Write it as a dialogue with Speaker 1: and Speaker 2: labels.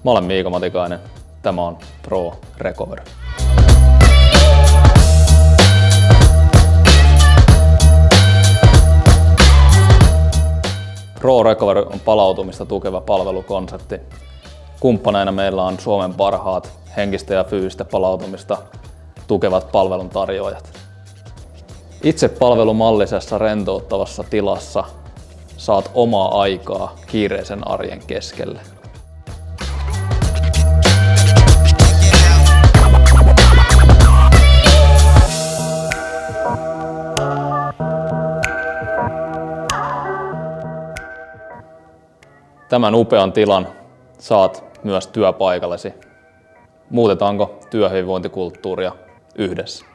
Speaker 1: Mä olen Miika Matikainen. Tämä on Pro Recover. Pro Recover on palautumista tukeva palvelukonsepti. Kumppaneina meillä on Suomen parhaat henkistä ja fyysistä palautumista tukevat palveluntarjoajat. Itse palvelumallisessa rentouttavassa tilassa saat omaa aikaa kiireisen arjen keskelle. Tämän upean tilan saat myös työpaikallesi. Muutetaanko työhyvinvointikulttuuria yhdessä?